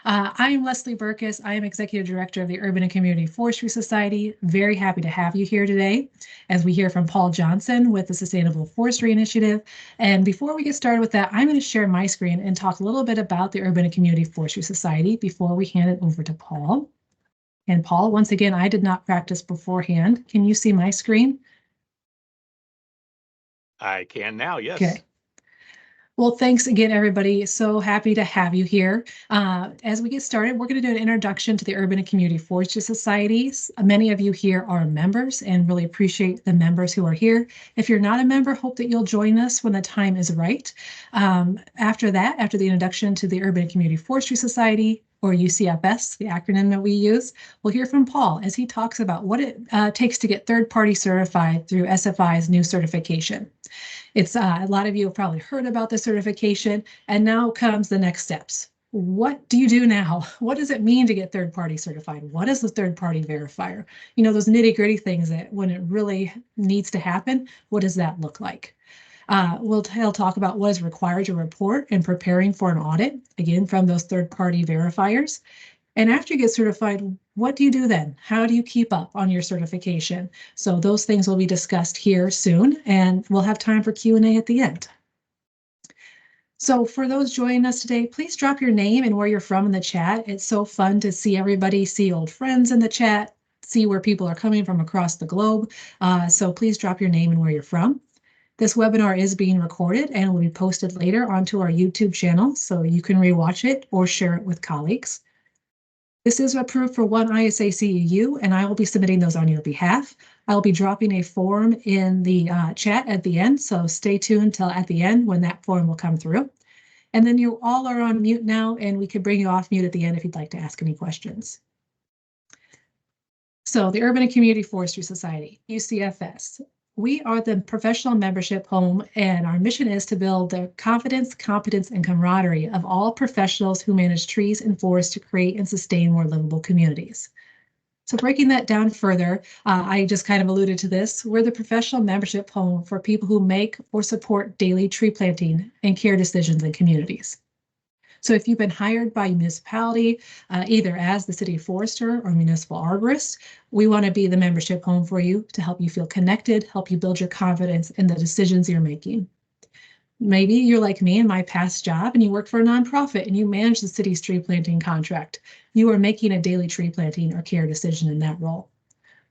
I am Leslie Burkus. I am Executive Director of the Urban and Community Forestry Society. Very happy to have you here today as we hear from Paul Johnson with the Sustainable Forestry Initiative. And before we get started with that, I'm going to share my screen and talk a little bit about the Urban and Community Forestry Society before we hand it over to Paul. And Paul, once again, I did not practice beforehand. Can you see my screen? I can now, yes. Okay. Well, thanks again, everybody. So happy to have you here. As we get started, we're going to do an introduction to the Urban and Community Forestry Societies. Many of you here are members and really appreciate the members who are here. If you're not a member, hope that you'll join us when the time is right. After that, after the introduction to the Urban and Community Forestry Society, or UCFS, the acronym that we use, we'll hear from Paul as he talks about what it takes to get third-party certified through SFI's new certification. It's a lot of you have probably heard about the certification, and now comes the next steps. What do you do now? What does it mean to get third-party certified? What is the third-party verifier? You know, those nitty-gritty things that when it really needs to happen, what does that look like? He'll talk about what is required to report and preparing for an audit, again, from those third-party verifiers. And after you get certified, what do you do then? How do you keep up on your certification? So those things will be discussed here soon, and we'll have time for Q&A at the end. So for those joining us today, please drop your name and where you're from in the chat. It's so fun to see everybody, see old friends in the chat, see where people are coming from across the globe. So please drop your name and where you're from. This webinar is being recorded and will be posted later onto our YouTube channel, so you can rewatch it or share it with colleagues. This is approved for one ISA CEU, and I will be submitting those on your behalf. I'll be dropping a form in the chat at the end, so stay tuned till at the end when that form will come through. And then you all are on mute now, and we can bring you off mute at the end if you'd like to ask any questions. So the Urban and Community Forestry Society, UCFS. We are the professional membership home, and our mission is to build the confidence, competence, and camaraderie of all professionals who manage trees and forests to create and sustain more livable communities. So breaking that down further, I just kind of alluded to this. We're the professional membership home for people who make or support daily tree planting and care decisions in communities. So if you've been hired by a municipality, either as the city forester or municipal arborist, we want to be the membership home for you to help you feel connected, help you build your confidence in the decisions you're making. Maybe you're like me in my past job and you work for a nonprofit and you manage the city's tree planting contract. You are making a daily tree planting or care decision in that role.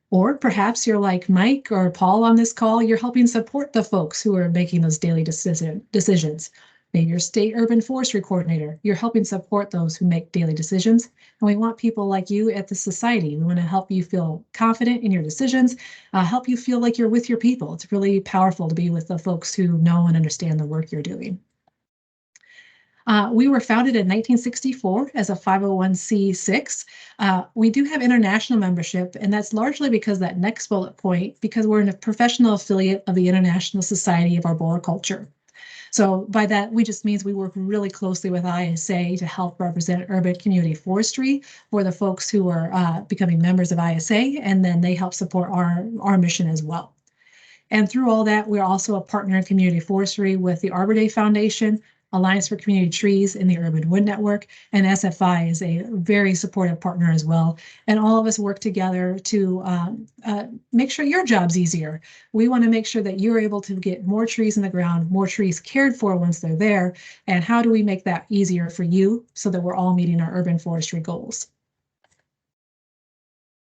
Or perhaps you're like Mike or Paul on this call, you're helping support the folks who are making those daily decisions. Maybe you're state urban forestry coordinator. You're helping support those who make daily decisions. And we want people like you at the society. We want to help you feel confident in your decisions, help you feel like you're with your people. It's really powerful to be with the folks who know and understand the work you're doing. We were founded in 1964 as a 501c6. We do have international membership, and that's largely because that next bullet point, because we're a professional affiliate of the International Society of Arboriculture. So by that, we just means we work really closely with ISA to help represent urban community forestry for the folks who are becoming members of ISA, and then they help support our mission as well. And through all that, we're also a partner in community forestry with the Arbor Day Foundation, Alliance for Community Trees, and the Urban Wood Network, and SFI is a very supportive partner as well. And all of us work together to make sure your job's easier. We want to make sure that you're able to get more trees in the ground, more trees cared for once they're there, and how do we make that easier for you so that we're all meeting our urban forestry goals.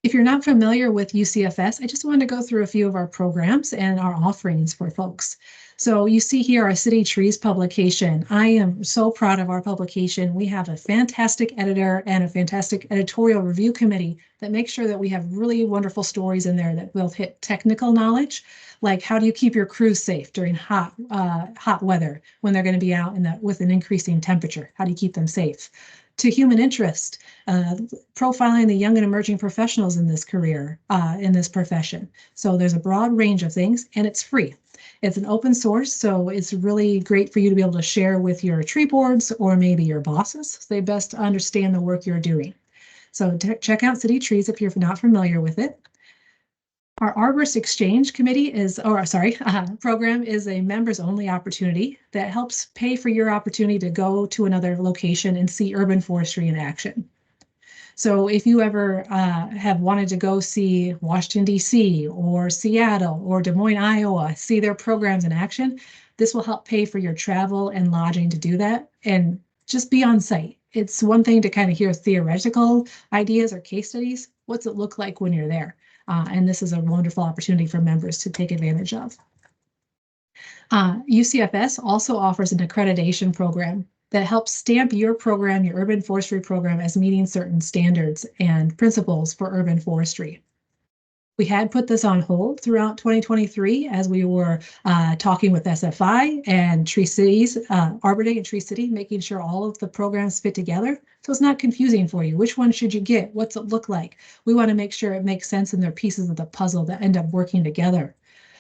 If you're not familiar with UCFS, I just wanted to go through a few of our programs and our offerings for folks. So you see here our City Trees publication. I am so proud of our publication. We have a fantastic editor and a fantastic editorial review committee that makes sure that we have really wonderful stories in there that will hit technical knowledge, like how do you keep your crews safe during hot weather when they're going to be out with an increasing temperature? How do you keep them safe? To human interest, profiling the young and emerging professionals in this career, in this profession. So there's a broad range of things, and it's free. It's an open source, so it's really great for you to be able to share with your tree boards or maybe your bosses so they best understand the work you're doing. So check out City Trees if you're not familiar with it. Our Arborist Exchange Committee program is a members only opportunity that helps pay for your opportunity to go to another location and see urban forestry in action. So if you ever have wanted to go see Washington, D.C. or Seattle or Des Moines, Iowa, see their programs in action, this will help pay for your travel and lodging to do that and just be on site. It's one thing to kind of hear theoretical ideas or case studies. What's it look like when you're there? And this is a wonderful opportunity for members to take advantage of. UCFS also offers an accreditation program that helps stamp your program, your urban forestry program, as meeting certain standards and principles for urban forestry. We had put this on hold throughout 2023 as we were talking with SFI and Tree Cities, Arbor Day and Tree City, making sure all of the programs fit together. So it's not confusing for you. Which one should you get? What's it look like? We want to make sure it makes sense and they're pieces of the puzzle that end up working together.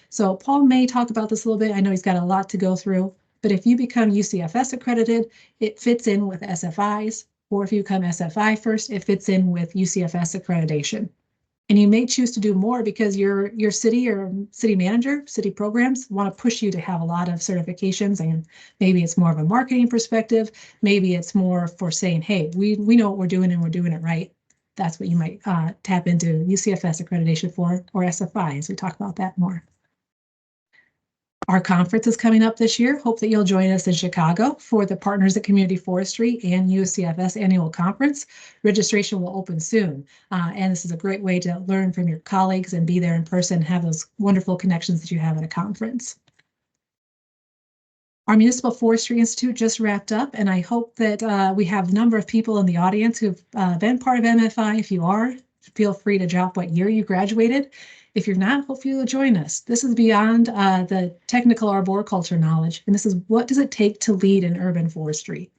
So Paul may talk about this a little bit. I know he's got a lot to go through, but if you become UCFS accredited, it fits in with SFIs, or if you become SFI first, it fits in with UCFS accreditation. And you may choose to do more because your city or city manager, city programs want to push you to have a lot of certifications, and maybe it's more of a marketing perspective. Maybe it's more for saying, hey, we know what we're doing and we're doing it right. That's what you might tap into UCFS accreditation for, or SFI, as we talk about that more. Our conference is coming up this year. Hope that you'll join us in Chicago for the Partners at Community Forestry and UCFS annual conference. Registration will open soon. And this is a great way to learn from your colleagues and be there in person, have those wonderful connections that you have at a conference. Our Municipal Forestry Institute just wrapped up, and I hope that we have a number of people in the audience who've been part of MFI. If you are, feel free to drop what year you graduated. If you're not, hopefully you'll join us. This is beyond the technical arboriculture knowledge, and this is what does it take to lead in urban forestry.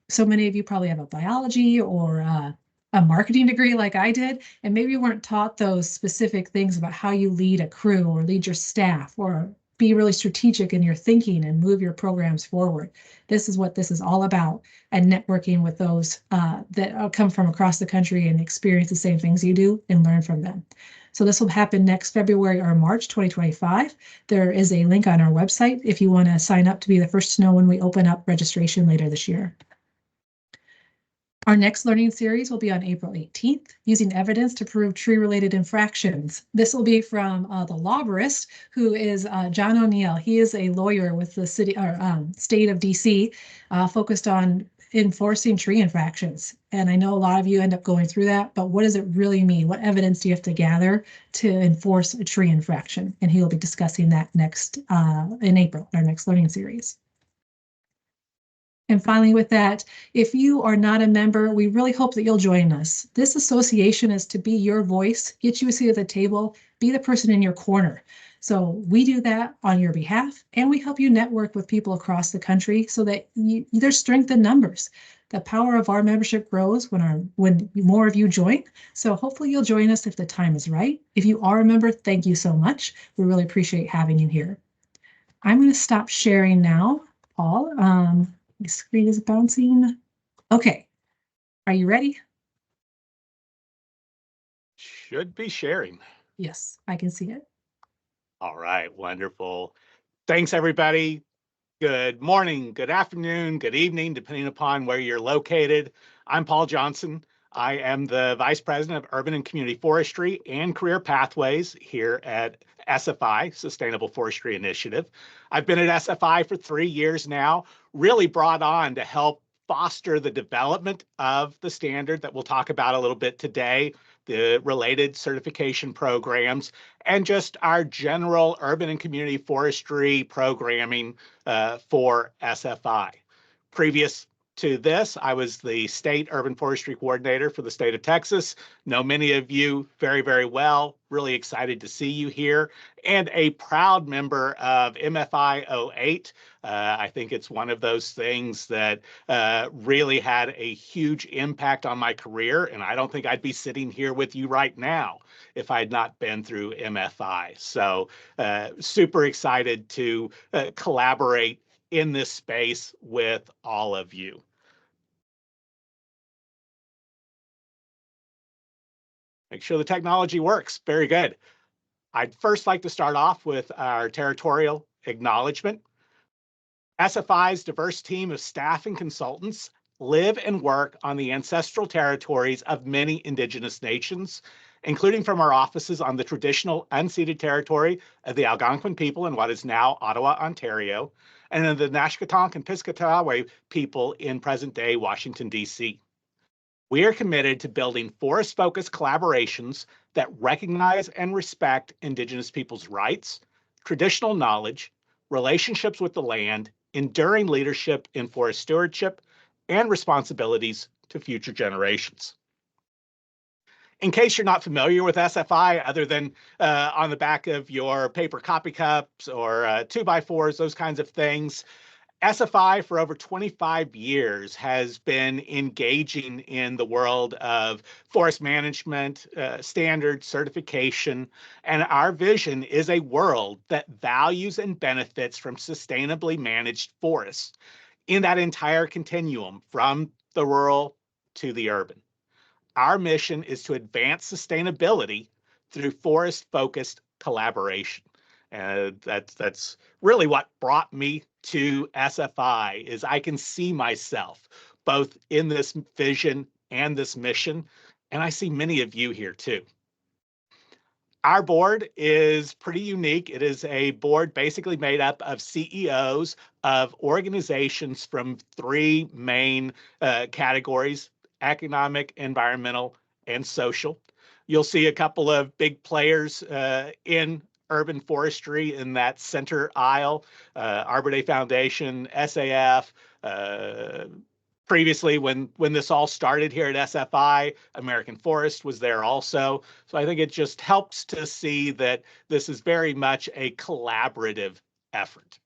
So many of you probably have a biology or a marketing degree like I did, and maybe you weren't taught those specific things about how you lead a crew or lead your staff or be really strategic in your thinking and move your programs forward. This is what this is all about, and networking with those that come from across the country and experience the same things you do and learn from them. So this will happen next February or March 2025. There is a link on our website if you want to sign up to be the first to know when we open up registration later this year. Our next learning series will be on April 18th, using evidence to prove tree-related infractions. This will be from the lawburist, who is John O'Neill. He is a lawyer with the state of DC, focused on enforcing tree infractions. And I know a lot of you end up going through that, but what does it really mean? What evidence do you have to gather to enforce a tree infraction? And he will be discussing that next in April, our next learning series. And finally, with that, if you are not a member, we really hope that you'll join us. This association is to be your voice, get you a seat at the table, be the person in your corner. So we do that on your behalf, and we help you network with people across the country so that there's strength in numbers. The power of our membership grows when more of you join. So hopefully you'll join us if the time is right. If you are a member, thank you so much. We really appreciate having you here. I'm going to stop sharing now, Paul. My screen is bouncing. Okay, are you ready? Should be sharing. Yes, I can see it. All right, wonderful. Thanks, everybody. Good morning, good afternoon, good evening, depending upon where you're located. I'm Paul Johnson. I am the Vice President of Urban and Community Forestry and Career Pathways here at SFI, Sustainable Forestry Initiative. I've been at SFI for 3 years now, really brought on to help foster the development of the standard that we'll talk about a little bit today, the related certification programs, and just our general urban and community forestry programming for SFI. Previous to this, I was the state urban forestry coordinator for the state of Texas. Know many of you very, very well. Really excited to see you here, and a proud member of MFI 08. I think it's one of those things that really had a huge impact on my career, and I don't think I'd be sitting here with you right now if I had not been through MFI. So super excited to collaborate in this space with all of you. Make sure the technology works. Very good. I'd first like to start off with our territorial acknowledgement. SFI's diverse team of staff and consultants live and work on the ancestral territories of many Indigenous nations, including from our offices on the traditional unceded territory of the Algonquin people in what is now Ottawa, Ontario, and in the Nashkatonk and Piscataway people in present-day Washington, D.C. We are committed to building forest-focused collaborations that recognize and respect Indigenous peoples' rights, traditional knowledge, relationships with the land, enduring leadership in forest stewardship, and responsibilities to future generations. In case you're not familiar with SFI, other than on the back of your paper copy cups or 2x4s, those kinds of things, SFI for over 25 years has been engaging in the world of forest management, standards, certification, and our vision is a world that values and benefits from sustainably managed forests in that entire continuum from the rural to the urban. Our mission is to advance sustainability through forest-focused collaboration. And that's really what brought me to SFI is I can see myself both in this vision and this mission, and I see many of you here too. Our board is pretty unique. It is a board basically made up of CEOs of organizations from three main categories: economic, environmental, and social. You'll see a couple of big players in urban forestry in that center aisle: Arbor Day Foundation, SAF. Previously, when this all started here at SFI, American Forest was there also. So I think it just helps to see that this is very much a collaborative effort.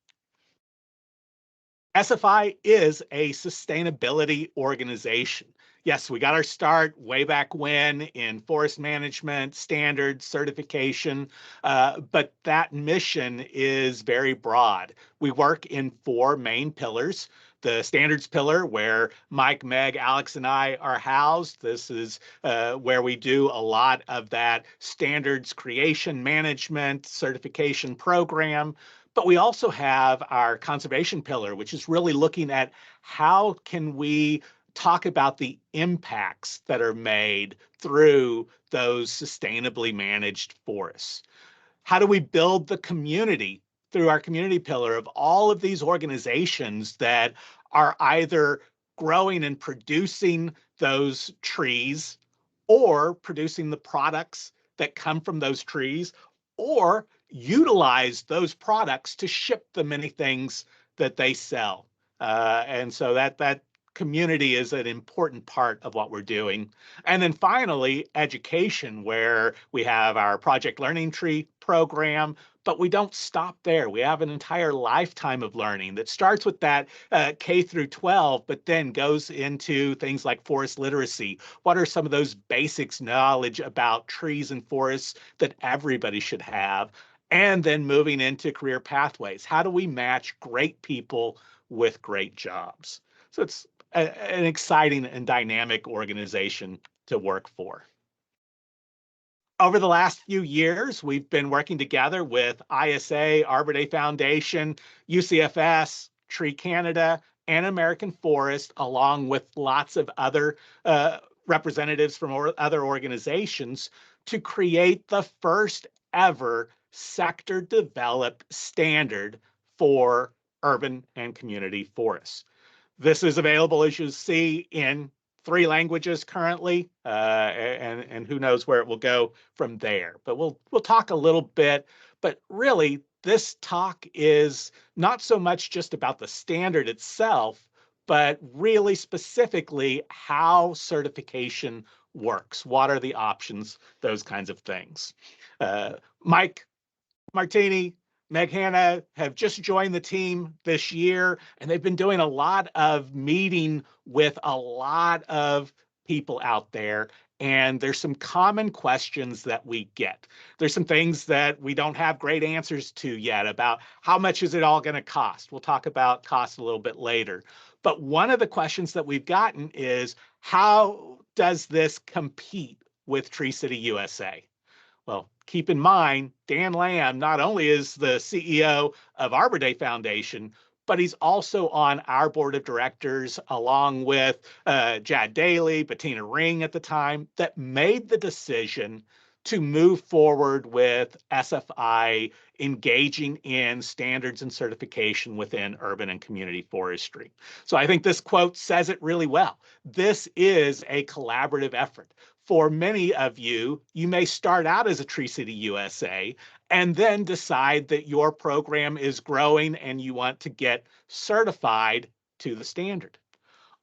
SFI is a sustainability organization. Yes, we got our start way back when in forest management, standards, certification, but that mission is very broad. We work in four main pillars. The standards pillar, where Mike, Meg, Alex, and I are housed. This is where we do a lot of that standards creation, management, certification program. But we also have our conservation pillar, which is really looking at how can we talk about the impacts that are made through those sustainably managed forests. How do we build the community through our community pillar of all of these organizations that are either growing and producing those trees or producing the products that come from those trees, or utilize those products to ship the many things that they sell. And so that community is an important part of what we're doing. And then finally, education, where we have our Project Learning Tree program, but we don't stop there. We have an entire lifetime of learning that starts with that K through 12, but then goes into things like forest literacy. What are some of those basics knowledge about trees and forests that everybody should have? And then moving into career pathways. How do we match great people with great jobs? So it's an exciting and dynamic organization to work for. Over the last few years, we've been working together with ISA, Arbor Day Foundation, UCFS, Tree Canada, and American Forest, along with lots of other representatives from other organizations, to create the first ever sector developed standard for urban and community forests. This is available, as you see, in 3 languages currently, and who knows where it will go from there. But we'll talk a little bit. But really, this talk is not so much just about the standard itself, but really specifically how certification works. What are the options? Those kinds of things. Mike Martini, Meg Hanna have just joined the team this year, and they've been doing a lot of meeting with a lot of people out there. And there's some common questions that we get. There's some things that we don't have great answers to yet about how much is it all going to cost. We'll talk about cost a little bit later. But one of the questions that we've gotten is, how does this compete with Tree City USA? Well, keep in mind, Dan Lamb not only is the CEO of Arbor Day Foundation, but he's also on our board of directors, along with Jad Daly, Bettina Ring at the time, that made the decision to move forward with SFI engaging in standards and certification within urban and community forestry. So I think this quote says it really well. This is a collaborative effort. For many of you, you may start out as a Tree City USA and then decide that your program is growing and you want to get certified to the standard.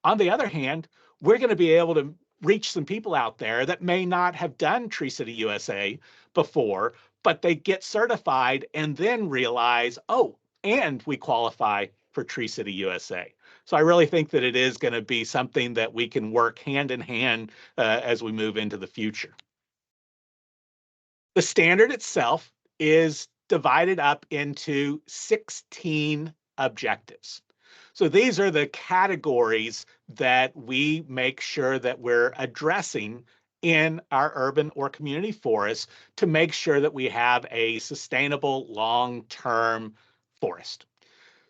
On the other hand, we're going to be able to reach some people out there that may not have done Tree City USA before, but they get certified and then realize, oh, and we qualify for Tree City USA. So I really think that it is going to be something that we can work hand in hand as we move into the future. The standard itself is divided up into 16 objectives. So these are the categories that we make sure that we're addressing in our urban or community forests to make sure that we have a sustainable long-term forest.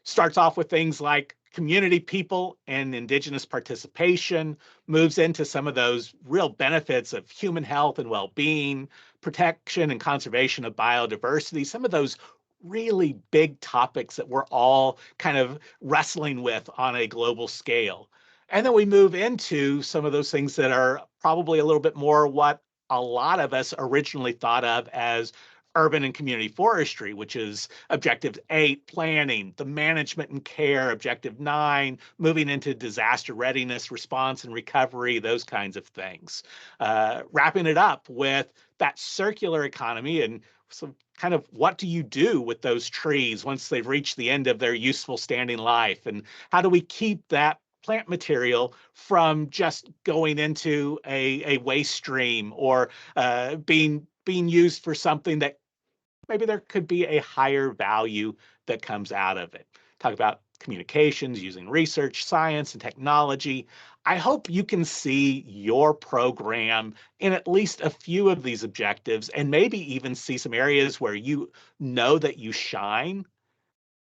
Starts off with things like community people and indigenous participation, moves into some of those real benefits of human health and well-being, protection and conservation of biodiversity, some of those really big topics that we're all kind of wrestling with on a global scale. And then we move into some of those things that are probably a little bit more what a lot of us originally thought of as urban and community forestry, which is Objective 8, planning, the management and care, Objective 9, moving into disaster readiness, response and recovery, those kinds of things. Wrapping it up with that circular economy and some kind of what do you do with those trees once they've reached the end of their useful standing life? And how do we keep that plant material from just going into a waste stream or being used for something that maybe there could be a higher value that comes out of it. Talk about communications, using research, science, and technology. I hope you can see your program in at least a few of these objectives and maybe even see some areas where you know that you shine,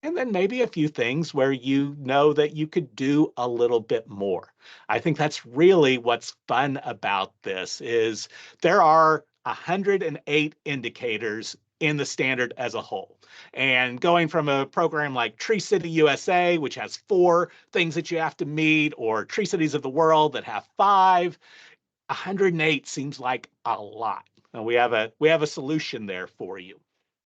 and then maybe a few things where you know that you could do a little bit more. I think that's really what's fun about this is there are 108 indicators in the standard as a whole. And going from a program like Tree City USA, which has 4 things that you have to meet, or Tree Cities of the World that have 5, 108 seems like a lot. And we have a solution there for you.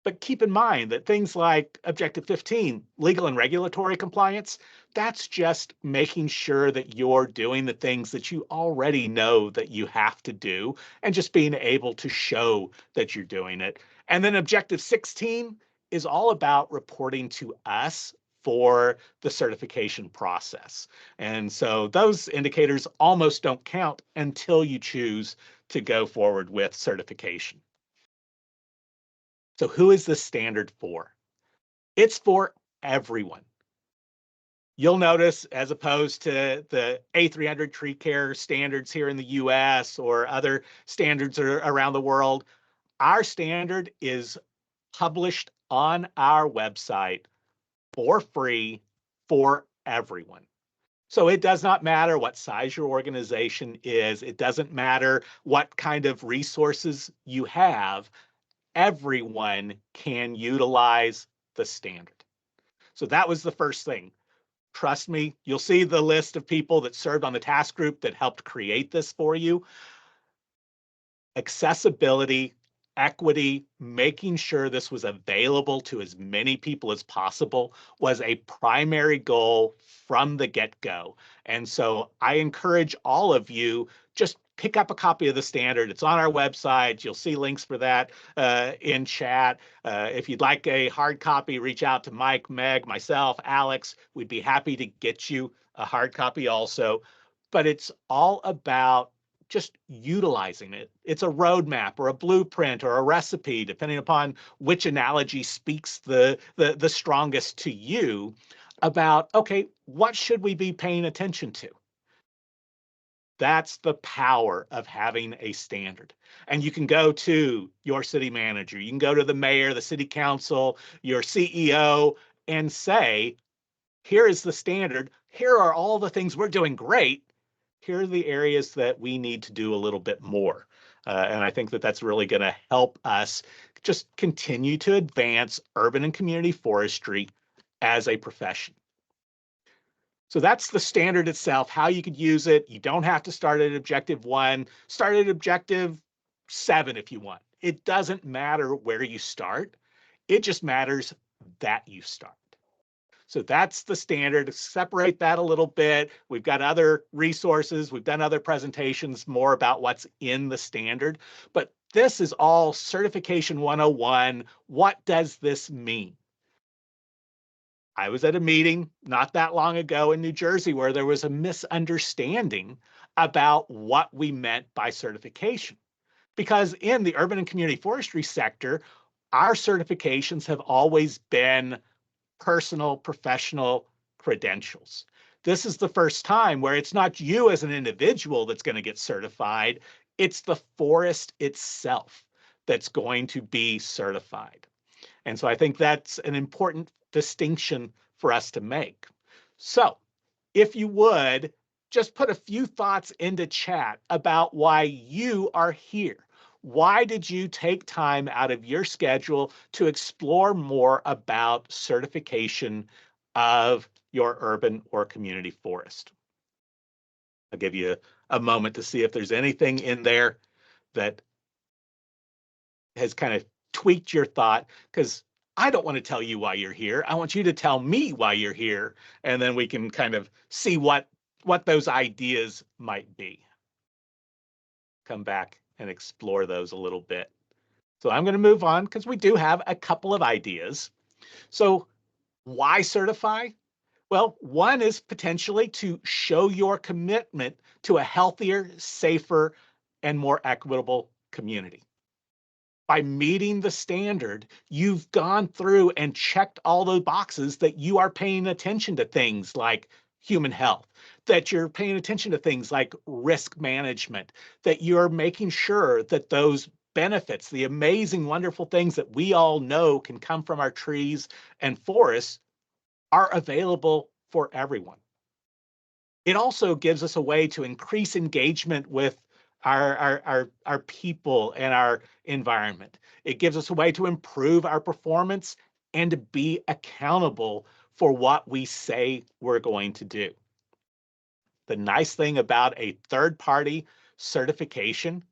But keep in mind that things like Objective 15, legal and regulatory compliance, that's just making sure that you're doing the things that you already know that you have to do and just being able to show that you're doing it. And then Objective 16 is all about reporting to us for the certification process. And so those indicators almost don't count until you choose to go forward with certification. So who is this standard for? It's for everyone. You'll notice, as opposed to the A300 tree care standards here in the US or other standards around the world, our standard is published on our website for free for everyone. So it does not matter what size your organization is. It doesn't matter what kind of resources you have. Everyone can utilize the standard. So that was the first thing. Trust me, you'll see the list of people that served on the task group that helped create this for you. Accessibility, equity, making sure this was available to as many people as possible was a primary goal from the get-go. And so I encourage all of you, just pick up a copy of the standard. It's on our website. You'll see links for that in chat. If you'd like a hard copy, reach out to Mike, Meg, myself, Alex. We'd be happy to get you a hard copy also. But it's all about just utilizing it. It's a roadmap or a blueprint or a recipe, depending upon which analogy speaks the strongest to you about, okay, what should we be paying attention to? That's the power of having a standard. And you can go to your city manager, you can go to the mayor, the city council, your CEO, and say, here is the standard. Here are all the things we're doing great. Here are the areas that we need to do a little bit more. And I think that that's really going to help us just continue to advance urban and community forestry as a profession. So that's the standard itself, how you could use it. You don't have to start at objective 1, start at objective 7 if you want. It doesn't matter where you start. It just matters that you start. So that's the standard. Separate that a little bit. We've got other resources. We've done other presentations more about what's in the standard. But this is all Certification 101. What does this mean? I was at a meeting not that long ago in New Jersey where there was a misunderstanding about what we meant by certification. Because in the urban and community forestry sector, our certifications have always been personal, professional credentials. This is the first time where it's not you as an individual that's going to get certified, it's the forest itself that's going to be certified. And so I think that's an important distinction for us to make. So if you would, just put a few thoughts into chat about why you are here. Why did you take time out of your schedule to explore more about certification of your urban or community forest? I'll give you a moment to see if there's anything in there that has kind of tweaked your thought, because I don't want to tell you why you're here. I want you to tell me why you're here, and then we can kind of see what those ideas might be. Come back and explore those a little bit. So I'm going to move on because we do have a couple of ideas. So why certify? Well, one is potentially to show your commitment to a healthier, safer, and more equitable community. By meeting the standard, you've gone through and checked all those boxes that you are paying attention to things like human health, that you're paying attention to things like risk management, that you're making sure that those benefits, the amazing, wonderful things that we all know can come from our trees and forests, are available for everyone. It also gives us a way to increase engagement with our people and our environment. It gives us a way to improve our performance and to be accountable for what we say we're going to do. The nice thing about a third-party certification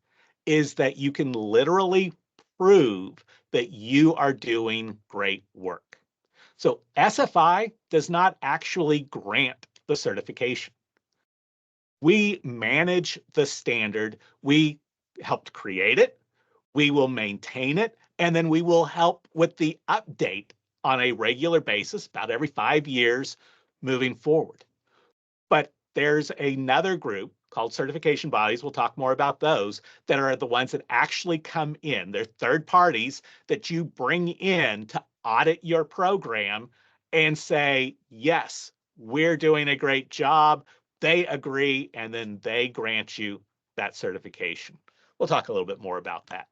is that you can literally prove that you are doing great work. So SFI does not actually grant the certification. We manage the standard. We helped create it. We will maintain it. And then we will help with the update on a regular basis, about every 5 years, moving forward. But there's another group called certification bodies, we'll talk more about those, that are the ones that actually come in. They're third parties that you bring in to audit your program and say, yes, we're doing a great job. They agree, and then they grant you that certification. We'll talk a little bit more about that.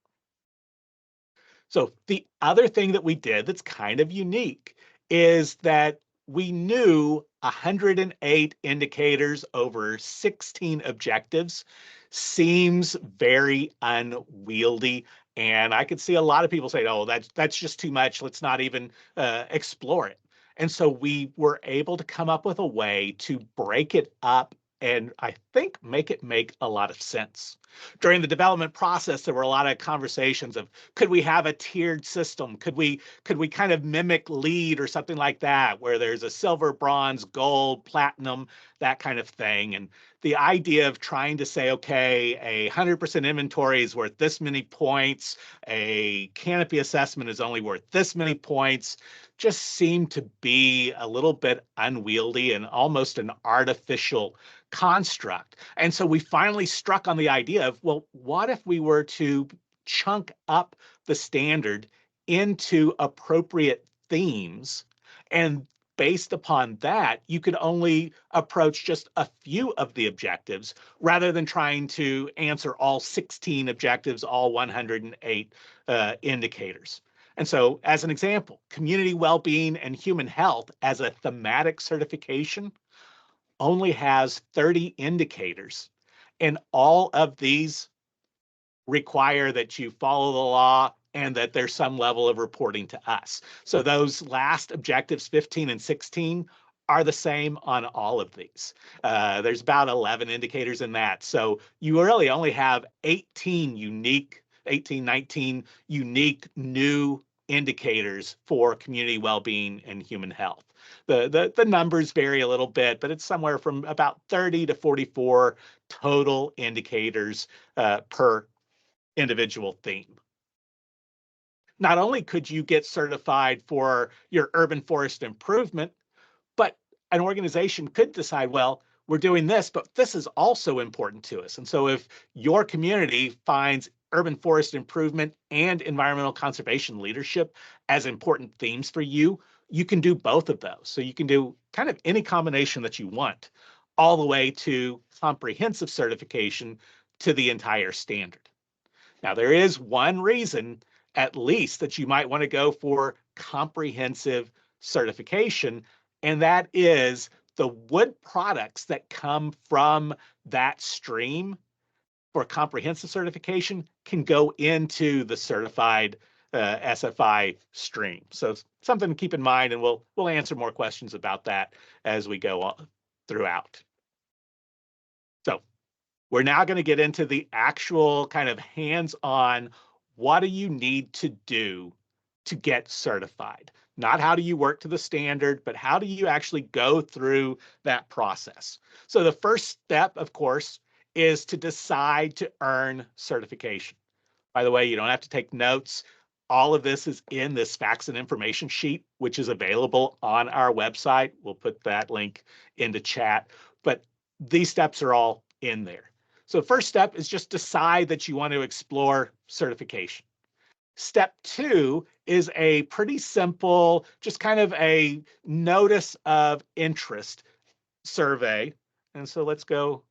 So the other thing that we did that's kind of unique is that we knew 108 indicators over 16 objectives seems very unwieldy. And I could see a lot of people say, oh, that's just too much. Let's not even explore it. And so we were able to come up with a way to break it up and I think make it make a lot of sense. During the development process, there were a lot of conversations of, could we have a tiered system? Could we kind of mimic LEED or something like that, where there's a silver, bronze, gold, platinum, that kind of thing? And the idea of trying to say, okay, a 100% inventory is worth this many points, a canopy assessment is only worth this many points, just seemed to be a little bit unwieldy and almost an artificial construct. And so we finally struck on the idea of, well, what if we were to chunk up the standard into appropriate themes and based upon that, you could only approach just a few of the objectives rather than trying to answer all 16 objectives, all 108 indicators. And so, as an example, community well-being and human health as a thematic certification only has 30 indicators. And all of these require that you follow the law and that there's some level of reporting to us. So those last objectives, 15 and 16, are the same on all of these. There's about 11 indicators in that. So you really only have 19 unique new indicators for community well-being and human health. The numbers vary a little bit, but it's somewhere from about 30 to 44 total indicators per individual theme. Not only could you get certified for your urban forest improvement, but an organization could decide, well, we're doing this, but this is also important to us. And so if your community finds urban forest improvement and environmental conservation leadership as important themes for you, you can do both of those. So you can do kind of any combination that you want, all the way to comprehensive certification to the entire standard. Now, there is one reason, at least, that you might want to go for comprehensive certification, and that is the wood products that come from that stream for comprehensive certification can go into the certified SFI stream. So something to keep in mind, and we'll answer more questions about that as we go on throughout. So we're now going to get into the actual kind of hands-on, what do you need to do to get certified? Not how do you work to the standard, but how do you actually go through that process? So the first step, of course, is to decide to earn certification. By the way, you don't have to take notes. All of this is in this facts and information sheet, which is available on our website. We'll put that link into chat, but these steps are all in there. So first step is just decide that you want to explore certification. Step two is a pretty simple, just kind of a notice of interest survey. And so let's go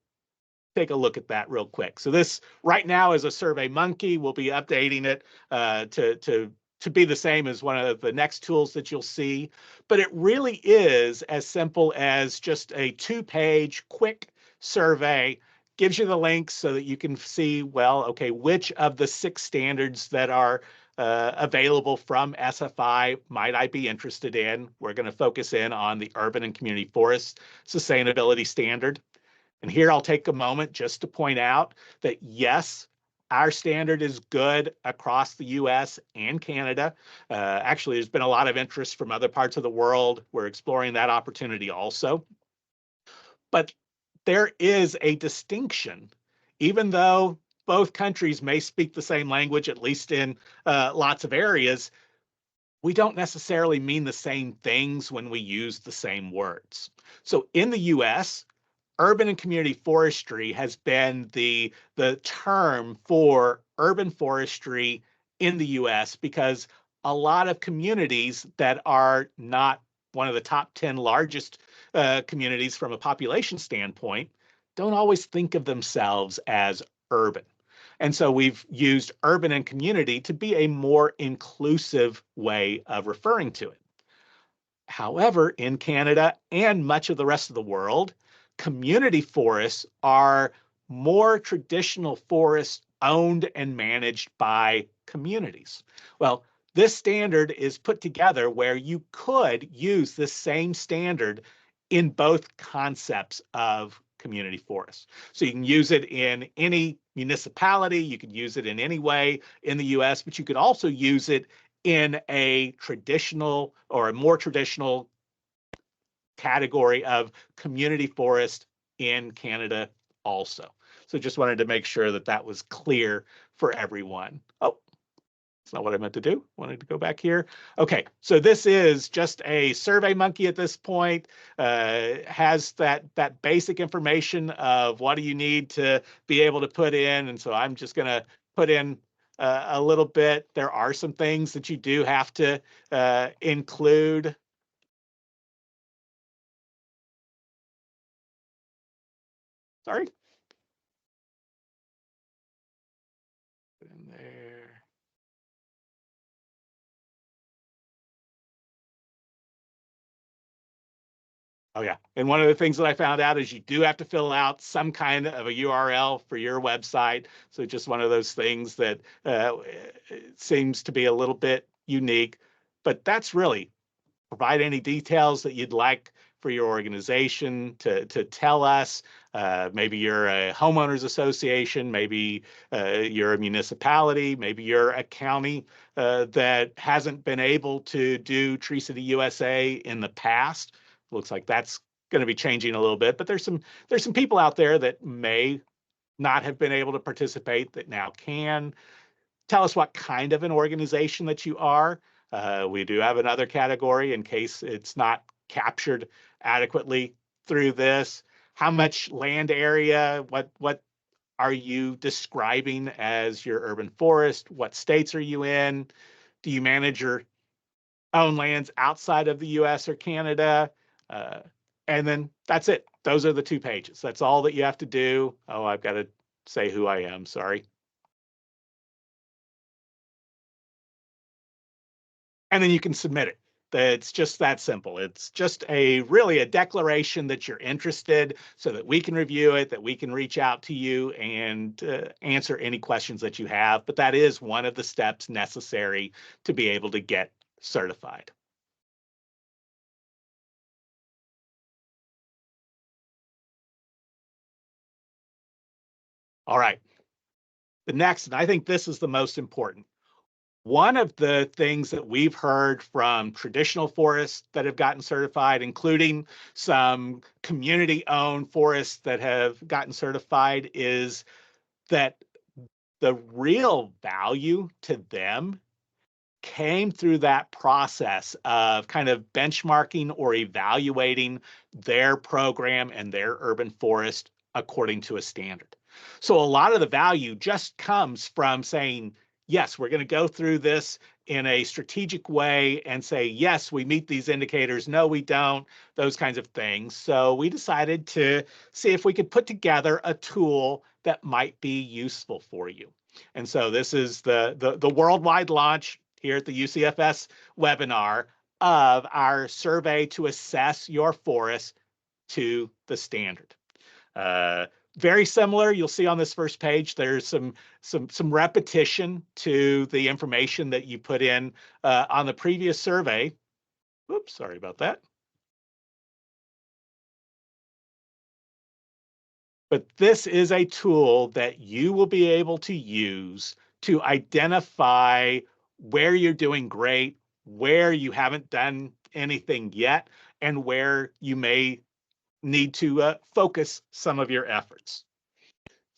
take a look at that real quick. So this right now is a Survey Monkey. We'll be updating it to be the same as one of the next tools that you'll see. But it really is as simple as just a 2-page quick survey. Gives you the links so that you can see, well, okay, which of the 6 standards that are available from SFI might I be interested in? We're going to focus in on the Urban and Community Forest Sustainability Standard. And here I'll take a moment just to point out that yes, our standard is good across the US and Canada. Actually, there's been a lot of interest from other parts of the world. We're exploring that opportunity also. But there is a distinction, even though both countries may speak the same language, at least in lots of areas, we don't necessarily mean the same things when we use the same words. So in the US, urban and community forestry has been the term for urban forestry in the US because a lot of communities that are not one of the top 10 largest communities from a population standpoint don't always think of themselves as urban. And so we've used urban and community to be a more inclusive way of referring to it. However, in Canada and much of the rest of the world, community forests are more traditional forests owned and managed by communities. Well, this standard is put together where you could use this same standard in both concepts of community forests. So you can use it in any municipality, you could use it in any way in the US, but you could also use it in a traditional or a more traditional category of community forest in Canada also. So just wanted to make sure that that was clear for everyone. Oh, that's not what I meant to do. Wanted to go back here. Okay, so this is just a Survey Monkey at this point. Has that basic information of what do you need to be able to put in. And so I'm just going to put in a little bit. There are some things that you do have to include. Sorry. In there. Oh yeah. And one of the things that I found out is you do have to fill out some kind of a URL for your website. So just one of those things that seems to be a little bit unique, but that's really provide any details that you'd like for your organization to tell us. Maybe you're a homeowners association, maybe you're a municipality, maybe you're a county that hasn't been able to do Tree City USA in the past. Looks like that's going to be changing a little bit, but there's some people out there that may not have been able to participate that now can. Tell us what kind of an organization that you are. We do have another category in case it's not captured adequately through this. How much land area? What are you describing as your urban forest? What states are you in? Do you manage your own lands outside of the US or Canada? Uh, and then that's it. Those are the 2 pages. That's all that you have to do. Oh, I've got to say who I am. Sorry. And then you can submit it. It's just that simple. It's just really a declaration that you're interested so that we can review it, that we can reach out to you and answer any questions that you have. But that is one of the steps necessary to be able to get certified. All right. The next, and I think this is the most important. One of the things that we've heard from traditional forests that have gotten certified, including some community-owned forests that have gotten certified, is that the real value to them came through that process of kind of benchmarking or evaluating their program and their urban forest according to a standard. So a lot of the value just comes from saying, yes, we're going to go through this in a strategic way and say, yes, we meet these indicators. No, we don't, those kinds of things. So we decided to see if we could put together a tool that might be useful for you. And so this is the worldwide launch here at the UCFS webinar of our survey to assess your forest to the standard. Uh, Very similar. You'll see on this first page, there's some repetition to the information that you put in on the previous survey. Oops, sorry about that. But this is a tool that you will be able to use to identify where you're doing great, where you haven't done anything yet, and where you may need to focus some of your efforts.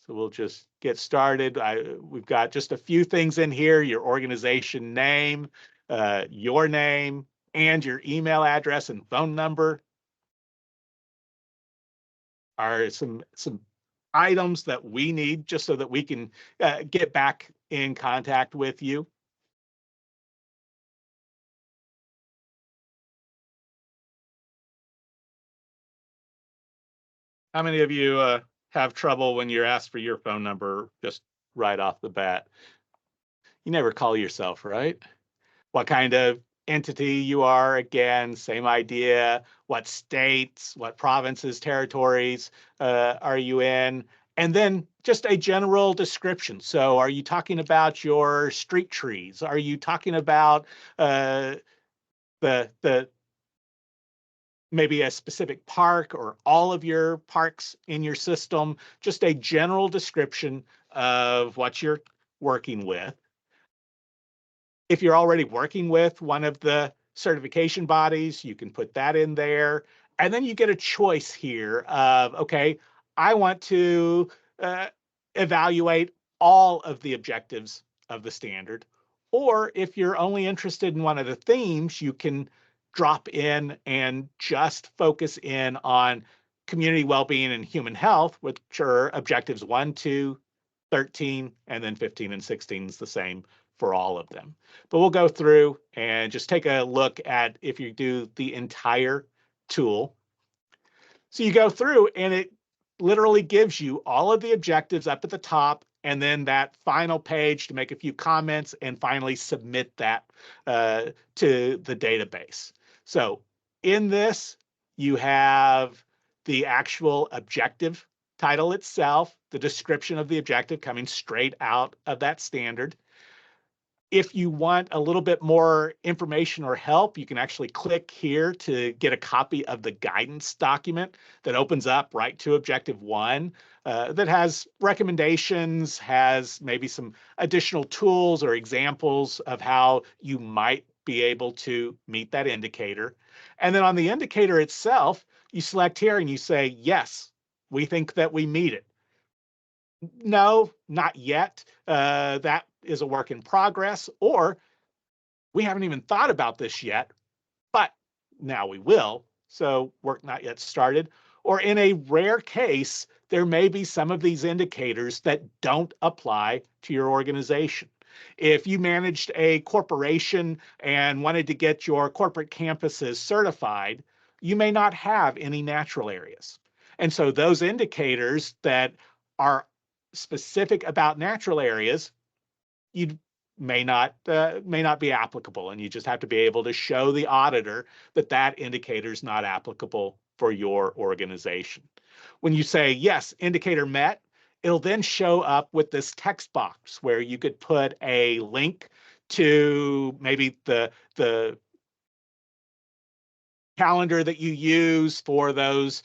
So we'll just get started. We've got just a few things in here: your organization name, your name, and your email address and phone number are some items that we need just so that we can get back in contact with you. How many of you have trouble when you're asked for your phone number just right off the bat? You never call yourself, right? What kind of entity you are, again, same idea. What states, what provinces, territories are you in? And then just a general description. So are you talking about your street trees? Are you talking about the maybe a specific park or all of your parks in your system? Just a general description of what you're working with. If you're already working with one of the certification bodies, you can put that in there. And then you get a choice here of, okay, I want to evaluate all of the objectives of the standard. Or if you're only interested in one of the themes, you can drop in and just focus in on community well-being and human health, which are objectives 1, 2, 13, and then 15 and 16 is the same for all of them. But we'll go through and just take a look at if you do the entire tool. So you go through and it literally gives you all of the objectives up at the top, and then that final page to make a few comments and finally submit that to the database. So in this, you have the actual objective title itself, the description of the objective coming straight out of that standard. If you want a little bit more information or help, you can actually click here to get a copy of the guidance document that opens up right to Objective 1 that has recommendations, has maybe some additional tools or examples of how you might be able to meet that indicator. And then on the indicator itself, you select here and you say, yes, we think that we meet it. No, not yet. That is a work in progress, or we haven't even thought about this yet, but now we will. So work not yet started. Or in a rare case, there may be some of these indicators that don't apply to your organization. If you managed a corporation and wanted to get your corporate campuses certified, you may not have any natural areas. And so those indicators that are specific about natural areas, you may not be applicable, and you just have to be able to show the auditor that that indicator is not applicable for your organization. When you say yes, indicator met, it'll then show up with this text box where you could put a link to maybe the calendar that you use for those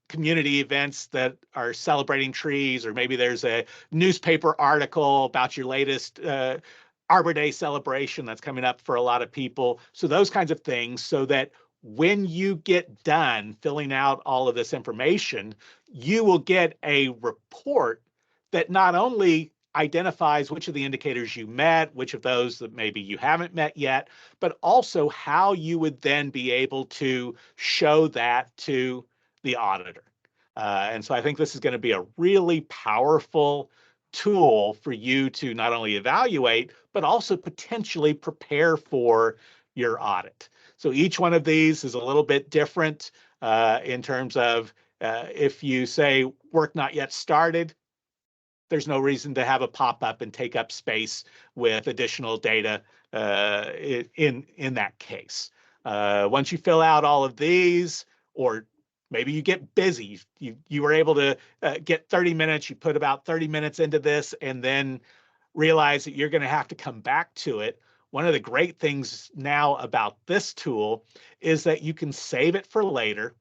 community events that are celebrating trees, or maybe there's a newspaper article about your latest Arbor Day celebration that's coming up for a lot of people. So those kinds of things, so that when you get done filling out all of this information, you will get a report that not only identifies which of the indicators you met, which of those that maybe you haven't met yet, but also how you would then be able to show that to the auditor. And so I think this is going to be a really powerful tool for you to not only evaluate, but also potentially prepare for your audit. So each one of these is a little bit different in terms of if you say work not yet started, there's no reason to have a pop-up and take up space with additional data in that case. Once you fill out all of these, or maybe you get busy, you were able to get 30 minutes, you put about 30 minutes into this, and then realize that you're going to have to come back to it. One of the great things now about this tool is that you can save it for later,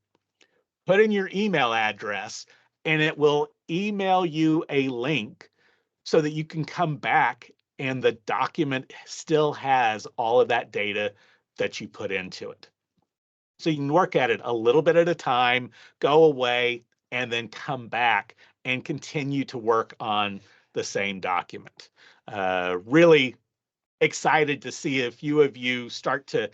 put in your email address, and it will email you a link so that you can come back and the document still has all of that data that you put into it. So you can work at it a little bit at a time, go away, and then come back and continue to work on the same document. Really excited to see a few of you start to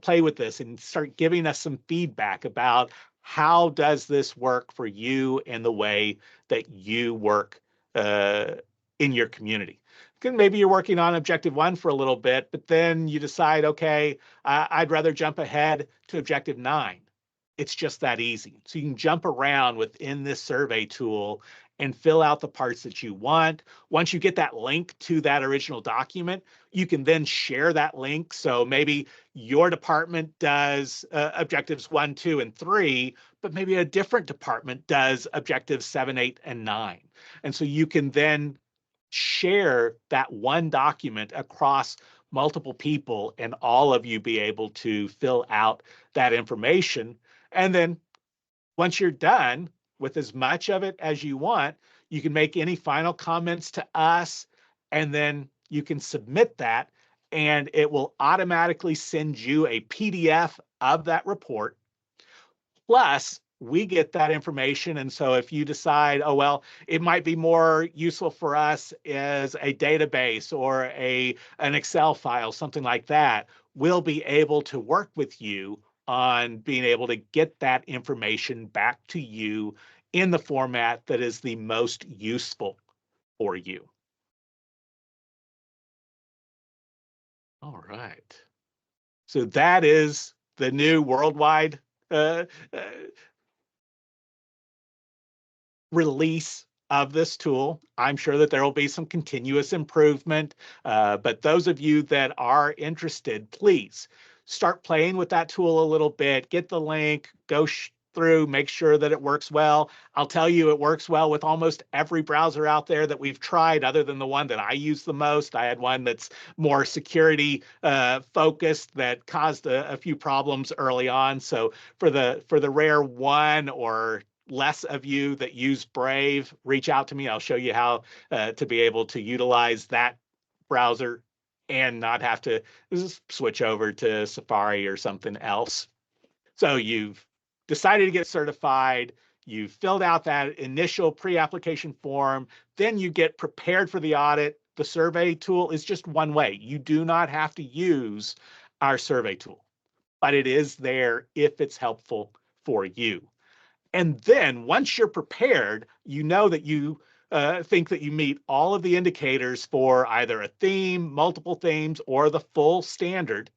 play with this and start giving us some feedback about how does this work for you and the way that you work uh, in your community. Maybe you're working on Objective 1 for a little bit, but then you decide, okay, I'd rather jump ahead to Objective 9. It's just that easy. So you can jump around within this survey tool and fill out the parts that you want. Once you get that link to that original document, you can then share that link. So maybe your department does objectives 1, 2, and 3, but maybe a different department does objectives 7, 8, and 9. And so you can then share that one document across multiple people, and all of you be able to fill out that information. And then once you're done with as much of it as you want, you can make any final comments to us, and then you can submit that, and it will automatically send you a PDF of that report. Plus, we get that information. And so if you decide, oh, well, it might be more useful for us as a database or an Excel file, something like that, we'll be able to work with you on being able to get that information back to you in the format that is the most useful for you. All right. So that is the new worldwide uh, uh, release of this tool. I'm sure that there will be some continuous improvement, but those of you that are interested, please start playing with that tool a little bit, get the link, go through, make sure that it works well. I'll tell you, it works well with almost every browser out there that we've tried, other than the one that I use the most. I had one that's more security focused that caused a few problems early on. So for the rare one or less of you that use Brave, reach out to me. I'll show you how to be able to utilize that browser and not have to switch over to Safari or something else. So you've decided to get certified, you've filled out that initial pre-application form, then you get prepared for the audit. The survey tool is just one way. You do not have to use our survey tool, but it is there if it's helpful for you. And then once you're prepared, you know that you think that you meet all of the indicators for either a theme, multiple themes, or the full standard.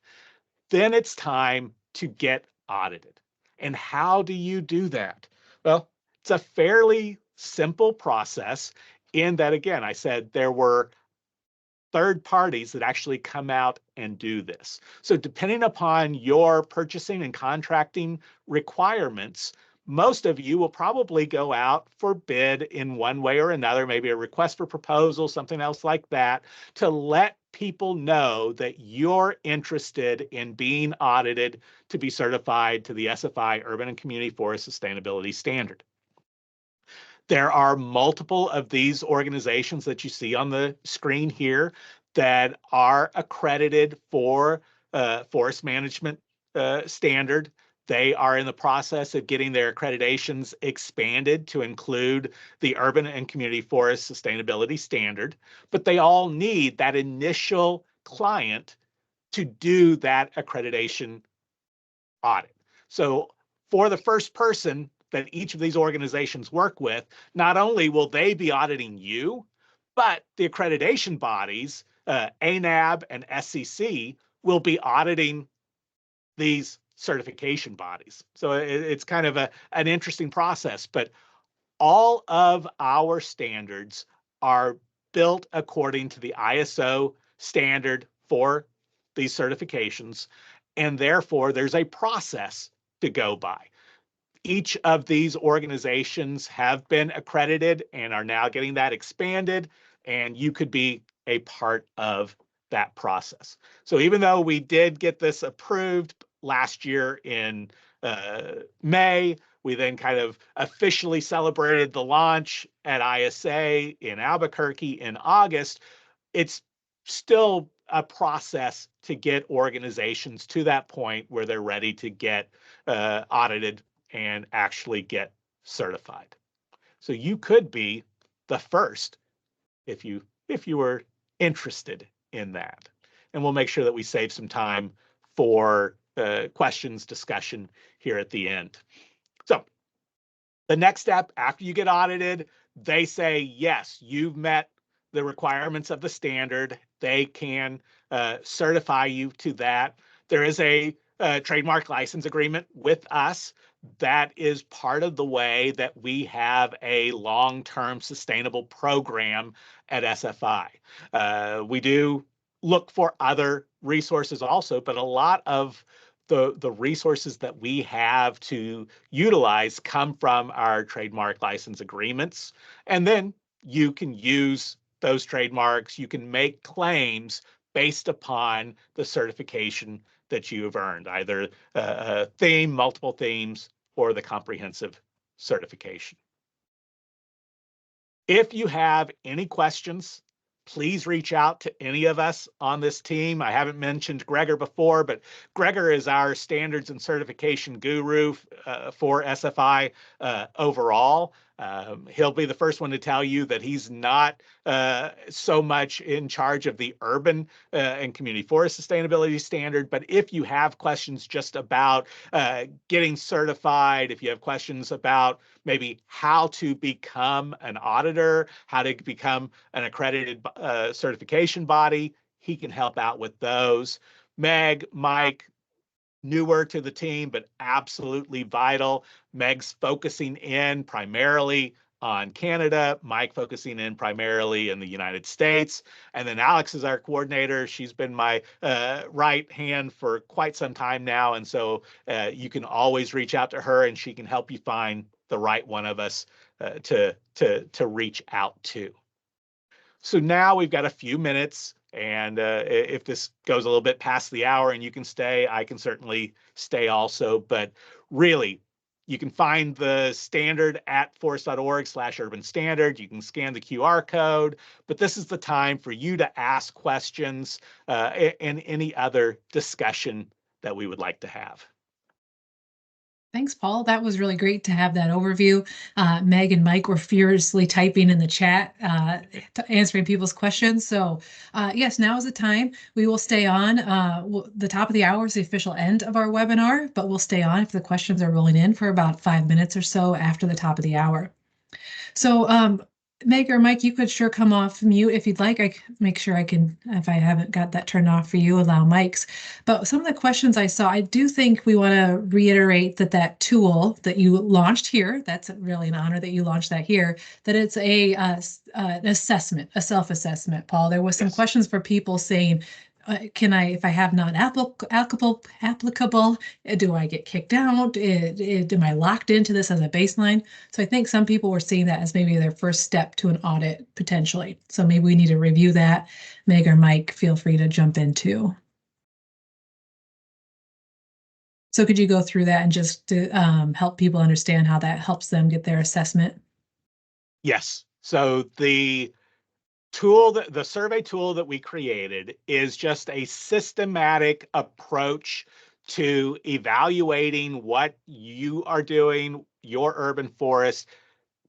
Then it's time to get audited. And how do you do that? Well, it's a fairly simple process in that, again, I said there were third parties that actually come out and do this. So depending upon your purchasing and contracting requirements, most of you will probably go out for bid in one way or another, maybe a request for proposal, something else like that, to let people know that you're interested in being audited to be certified to the SFI Urban and Community Forest Sustainability Standard. There are multiple of these organizations that you see on the screen here that are accredited for forest management standard. They are in the process of getting their accreditations expanded to include the Urban and Community Forest Sustainability Standard, but they all need that initial client to do that accreditation audit. So for the first person that each of these organizations work with, not only will they be auditing you, but the accreditation bodies, ANAB and SCC, will be auditing these certification bodies. So it's kind of an interesting process, but all of our standards are built according to the ISO standard for these certifications, and therefore there's a process to go by. Each of these organizations have been accredited and are now getting that expanded, and you could be a part of that process. So even though we did get this approved last year in May, we then kind of officially celebrated the launch at ISA in Albuquerque in August. It's still a process to get organizations to that point where they're ready to get audited and actually get certified. So you could be the first if you were interested in that. And we'll make sure that we save some time for questions, discussion here at the end. So the next step after you get audited, they say, yes, you've met the requirements of the standard. They can certify you to that. There is a trademark license agreement with us. That is part of the way that we have a long-term sustainable program at SFI. We do look for other resources also, but a lot of the resources that we have to utilize come from our trademark license agreements. And then you can use those trademarks, you can make claims based upon the certification that you have earned, either a theme, multiple themes, or the comprehensive certification. If you have any questions, please reach out to any of us on this team. I haven't mentioned Gregor before, but Gregor is our standards and certification guru for SFI overall. He'll be the first one to tell you that he's not so much in charge of the urban and community forest sustainability standard, but if you have questions just about getting certified, if you have questions about maybe how to become an auditor, how to become an accredited certification body, he can help out with those. Meg, Mike, newer to the team, but absolutely vital. Meg's focusing in primarily on Canada, Mike focusing in primarily in the United States, and then Alex is our coordinator. She's been my right hand for quite some time now, and so you can always reach out to her, and she can help you find the right one of us to reach out to. So now we've got a few minutes, and if this goes a little bit past the hour and you can stay, I can certainly stay also. But really, you can find the standard at forest.org/urban standard. You can scan the QR code, but this is the time for you to ask questions and any other discussion that we would like to have. Thanks, Paul. That was really great to have that overview. Meg and Mike were furiously typing in the chat, answering people's questions. So yes, now is the time. We will stay on. The top of the hour is the official end of our webinar, but we'll stay on if the questions are rolling in for about 5 minutes or so after the top of the hour. So Meg or Mike, you could sure come off mute if you'd like. I can make sure I can, if I haven't got that turned off for you, allow mics. But some of the questions I saw, I do think we want to reiterate that that tool that you launched here, that's really an honor that you launched that here, that it's an assessment, a self-assessment, Paul. There was some Yes. questions for people saying, can I, if I have not applicable, do I get kicked out? Am I locked into this as a baseline? So I think some people were seeing that as maybe their first step to an audit potentially. So maybe we need to review that. Meg or Mike, feel free to jump in too. So could you go through that and just to help people understand how that helps them get their assessment? Yes. So the tool, the survey tool that we created is just a systematic approach to evaluating what you are doing, your urban forest,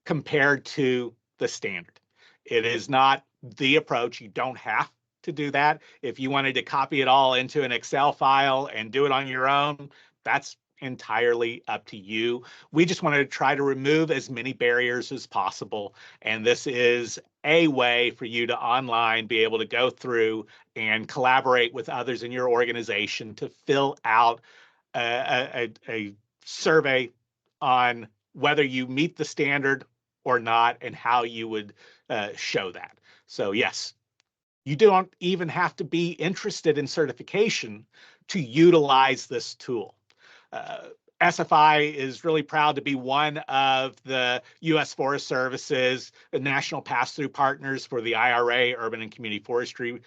compared to the standard. It is not the approach. You don't have to do that. If you wanted to copy it all into an Excel file and do it on your own, that's entirely up to you. We just wanted to try to remove as many barriers as possible. And this is a way for you to online be able to go through and collaborate with others in your organization to fill out a survey on whether you meet the standard or not and how you would show that. So yes, you don't even have to be interested in certification to utilize this tool. SFI is really proud to be one of the U.S. Forest Service's national pass-through partners for the IRA, Urban and Community Forestry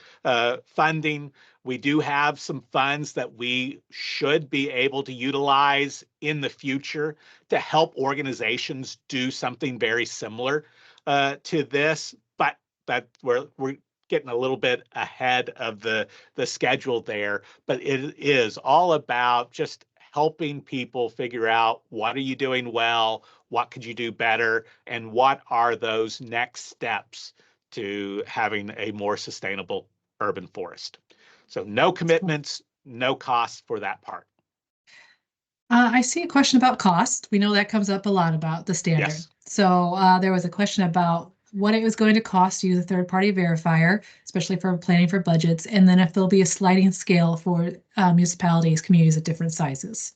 funding. We do have some funds that we should be able to utilize in the future to help organizations do something very similar to this, but that we're getting a little bit ahead of the schedule there. But it is all about just helping people figure out what are you doing well, what could you do better, and what are those next steps to having a more sustainable urban forest. So no commitments, no costs for that part. I see a question about cost. We know that comes up a lot about the standard. Yes. So there was a question about what it was going to cost you, the third-party verifier, especially for planning for budgets, and then if there'll be a sliding scale for municipalities, communities at different sizes.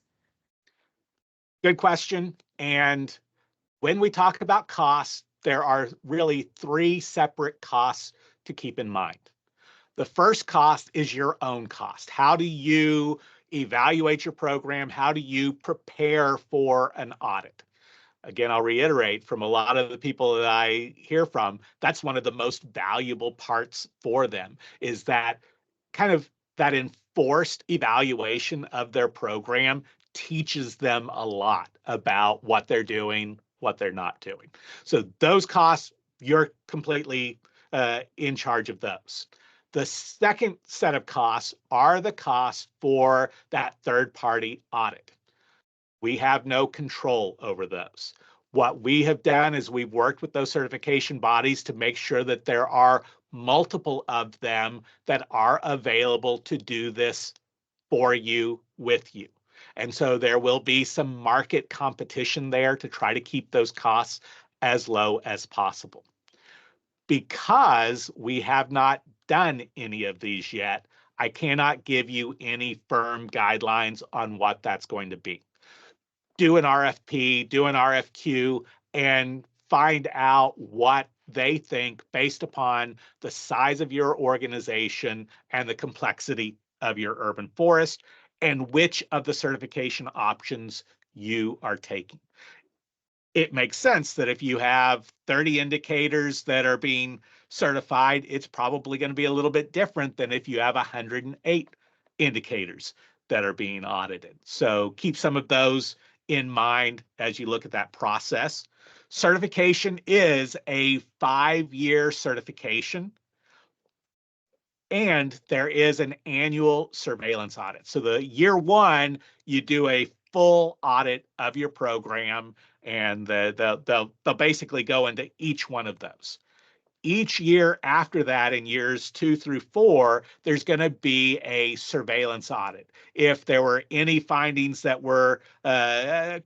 Good question. And when we talk about costs, there are really three separate costs to keep in mind. The first cost is your own cost. How do you evaluate your program? How do you prepare for an audit? Again, I'll reiterate from a lot of the people that I hear from, that's one of the most valuable parts for them is that kind of that enforced evaluation of their program teaches them a lot about what they're doing, what they're not doing. So those costs, you're completely in charge of those. The second set of costs are the costs for that third-party audit. We have no control over those. What we have done is we've worked with those certification bodies to make sure that there are multiple of them that are available to do this for you, with you. And so there will be some market competition there to try to keep those costs as low as possible. Because we have not done any of these yet, I cannot give you any firm guidelines on what that's going to be. Do an RFP, do an RFQ, and find out what they think based upon the size of your organization and the complexity of your urban forest and which of the certification options you are taking. It makes sense that if you have 30 indicators that are being certified, it's probably going to be a little bit different than if you have 108 indicators that are being audited. So keep some of those in mind as you look at that process. Certification is a 5-year certification, and there is an annual surveillance audit. So the year one, you do a full audit of your program, and they'll basically go into each one of those. Each year after that, in years 2 through 4, there's going to be a surveillance audit. If there were any findings that were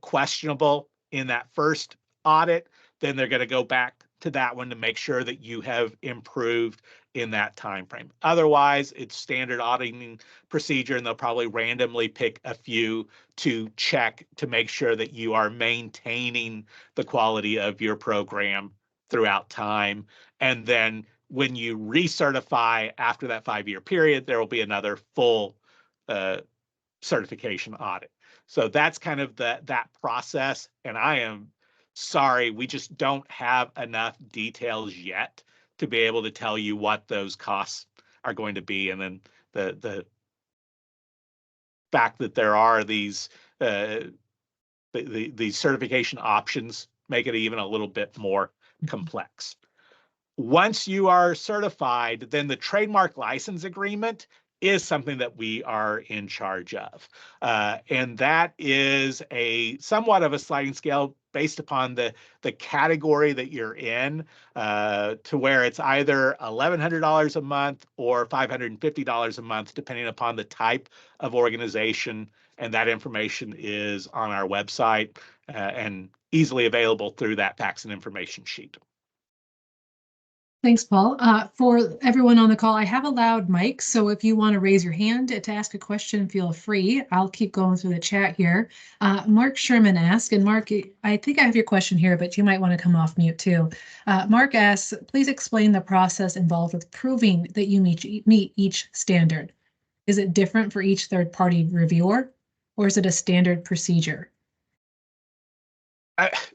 questionable in that first audit, then they're going to go back to that one to make sure that you have improved in that time frame. Otherwise, it's standard auditing procedure, and they'll probably randomly pick a few to check to make sure that you are maintaining the quality of your program throughout time. And then when you recertify after that 5-year period, there will be another full certification audit. So that's kind of that process. And I am sorry, we just don't have enough details yet to be able to tell you what those costs are going to be. And then the fact that there are these certification options make it even a little bit more complex. Once you are certified, then the trademark license agreement is something that we are in charge of. And that is a somewhat of a sliding scale based upon the category that you're in, to where it's either $1,100 a month or $550 a month, depending upon the type of organization. And that information is on our website and easily available through that facts and information sheet. Thanks, Paul. For everyone on the call, I have a loud mic, so if you want to raise your hand to ask a question, feel free. I'll keep going through the chat here. Mark Sherman asked, and Mark, I think I have your question here, but you might want to come off mute too. Mark asks, please explain the process involved with proving that you meet each standard. Is it different for each third-party reviewer, or is it a standard procedure?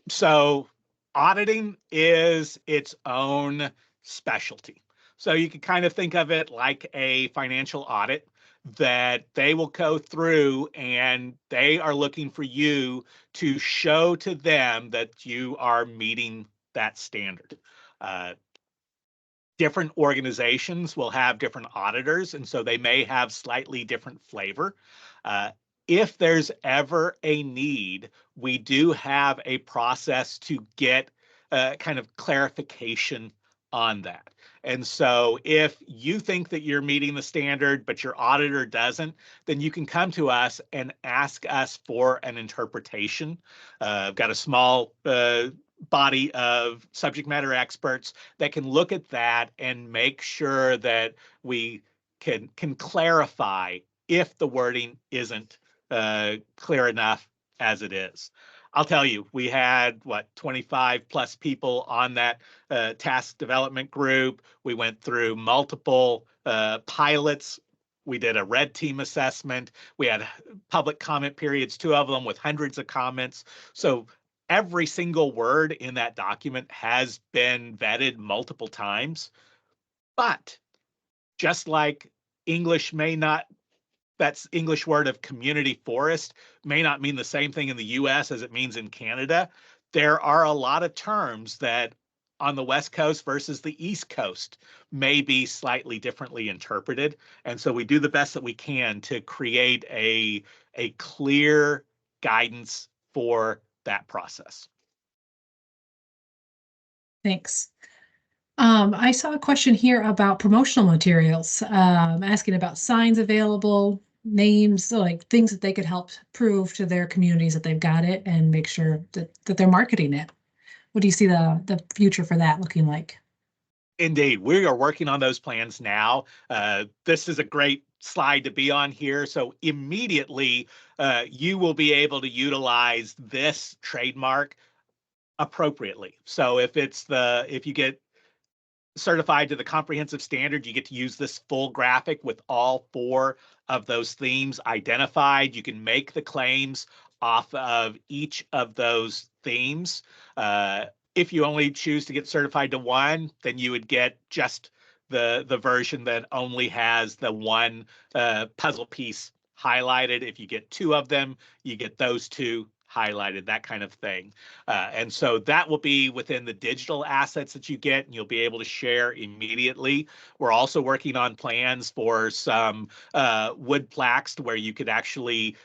So auditing is its own specialty. So you can kind of think of it like a financial audit, that they will go through and they are looking for you to show to them that you are meeting that standard. Different organizations will have different auditors, and so they may have slightly different flavor. If there's ever a need, we do have a process to get kind of clarification on that. And so if you think that you're meeting the standard, but your auditor doesn't, then you can come to us and ask us for an interpretation. I've got a small body of subject matter experts that can look at that and make sure that we can clarify if the wording isn't clear enough as it is. I'll tell you, we had 25 plus people on that task development group. We went through multiple pilots. We did a red team assessment. We had public comment periods, 2 of them with hundreds of comments. So every single word in that document has been vetted multiple times. But just like English may not, that's English word of community forest may not mean the same thing in the US as it means in Canada. There are a lot of terms that on the West Coast versus the East Coast may be slightly differently interpreted. And so we do the best that we can to create a clear guidance for that process. Thanks. I saw a question here about promotional materials, asking about signs available, names, so like things that they could help prove to their communities that they've got it and make sure that they're marketing it. What do you see the future for that looking like? Indeed, we are working on those plans now. This is a great slide to be on here. So immediately, you will be able to utilize this trademark appropriately. So if you get certified to the comprehensive standard, you get to use this full graphic with all four of those themes identified. You can make the claims off of each of those themes. If you only choose to get certified to one, then you would get just the version that only has the one puzzle piece highlighted. If you get two of them, you get those two highlighted, that kind of thing. And so that will be within the digital assets that you get, and you'll be able to share immediately. We're also working on plans for some wood plaques where you could actually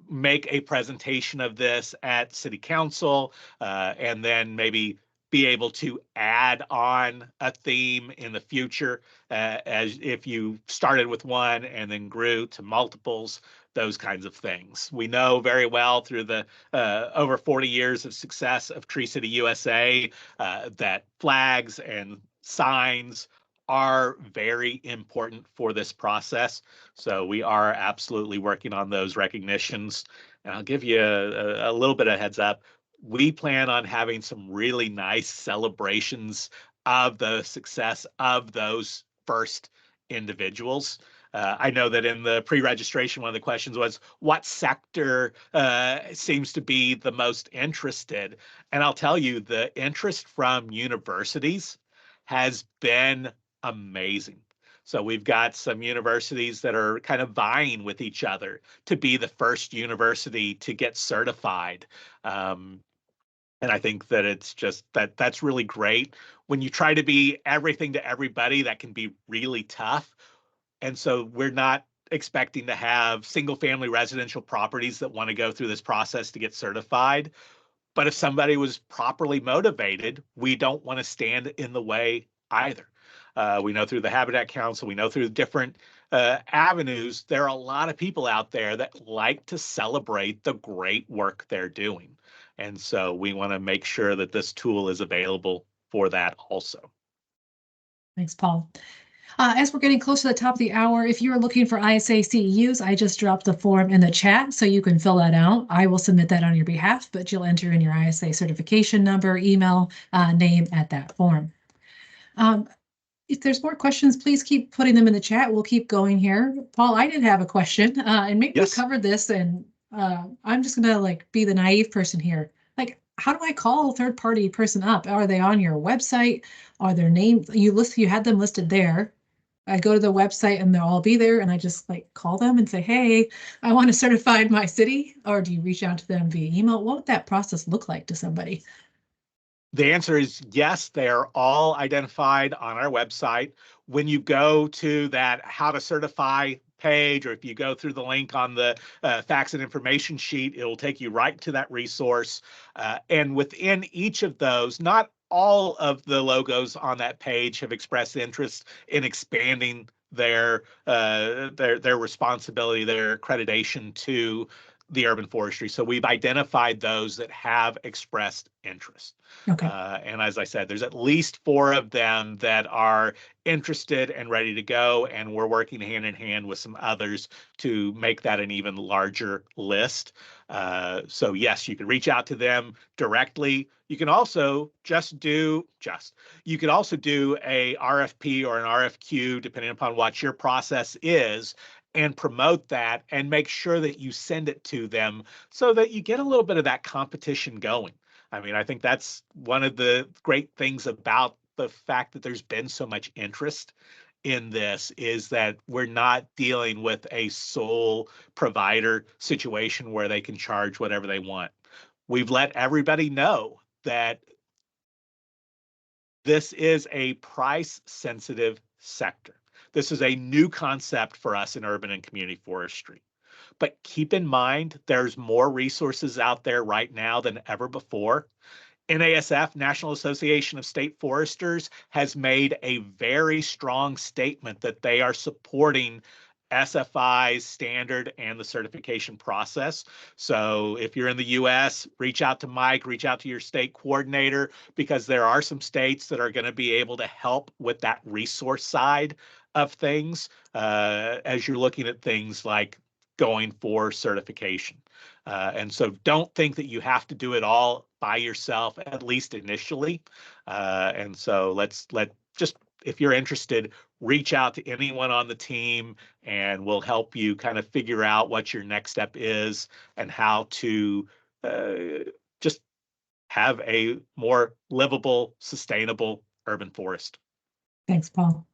make a presentation of this at City Council, and then maybe be able to add on a theme in the future, as if you started with one and then grew to multiples, those kinds of things. We know very well through the over 40 years of success of Tree City USA that flags and signs are very important for this process. So we are absolutely working on those recognitions. And I'll give you a little bit of heads up. We plan on having some really nice celebrations of the success of those first individuals. I know that in the pre-registration, one of the questions was, what sector seems to be the most interested? And I'll tell you, the interest from universities has been amazing. So we've got some universities that are kind of vying with each other to be the first university to get certified. Um, and I think that it's just that's really great. When you try to be everything to everybody, that can be really tough. And so we're not expecting to have single family residential properties that want to go through this process to get certified. But if somebody was properly motivated, we don't want to stand in the way either. We know through the Habitat Council, we know through different avenues, there are a lot of people out there that like to celebrate the great work they're doing. And so we want to make sure that this tool is available for that also. Thanks, Paul. As we're getting close to the top of the hour, if you're looking for ISA CEUs, I just dropped the form in the chat so you can fill that out. I will submit that on your behalf, but you'll enter in your ISA certification number, email, name at that form. If there's more questions, please keep putting them in the chat. We'll keep going here. Paul, I did have a question, and maybe you Yes. covered this, and I'm just gonna like be the naive person here. Like, how do I call a third party person up? Are they on your website? Are their names you had them listed there? I go to the website and they'll all be there, and I just like call them and say, hey, I want to certify my city. Or do you reach out to them via email? What would that process look like to somebody? The answer is yes, they are all identified on our website. When you go to that how to certify page, or if you go through the link on the facts and information sheet, it'll take you right to that resource. And within each of those, not all of the logos on that page have expressed interest in expanding their responsibility, their accreditation to the urban forestry. So we've identified those that have expressed interest. Okay. And as I said, there's at least four of them that are interested and ready to go. And we're working hand in hand with some others to make that an even larger list. So yes, you can reach out to them directly. You can also you could also do a RFP or an RFQ, depending upon what your process is, and promote that and make sure that you send it to them so that you get a little bit of that competition going. I mean, I think that's one of the great things about the fact that there's been so much interest in this, is that we're not dealing with a sole provider situation where they can charge whatever they want. We've let everybody know that this is a price sensitive sector. This is a new concept for us in urban and community forestry. But keep in mind, there's more resources out there right now than ever before. NASF, National Association of State Foresters, has made a very strong statement that they are supporting SFI's standard and the certification process. So if you're in the US, reach out to Mike, reach out to your state coordinator, because there are some states that are going to be able to help with that resource side of things as you're looking at things like going for certification. And so don't think that you have to do it all by yourself, at least initially. And so just, if you're interested, reach out to anyone on the team and we'll help you kind of figure out what your next step is and how to just have a more livable, sustainable urban forest. Thanks, Paul.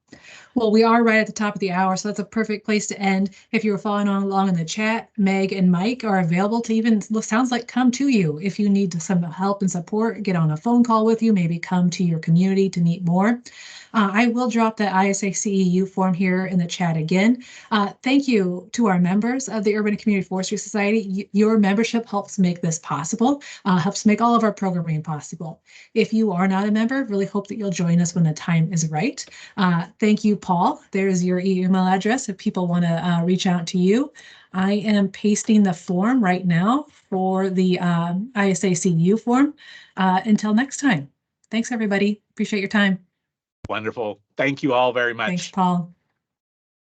Well, we are right at the top of the hour, so that's a perfect place to end. If you were following on along in the chat, Meg and Mike are available to even, sounds like, come to you. If you need some help and support, get on a phone call with you, maybe come to your community to meet more. I will drop the ISA CEU form here in the chat again. Thank you to our members of the Urban and Community Forestry Society. Your membership helps make this possible, helps make all of our programming possible. If you are not a member, really hope that you'll join us when the time is right. Thank you, Paul. There's your email address if people want to reach out to you. I am pasting the form right now for the ISA CEU form. Until next time. Thanks, everybody. Appreciate your time. Wonderful. Thank you all very much. Thanks, Paul.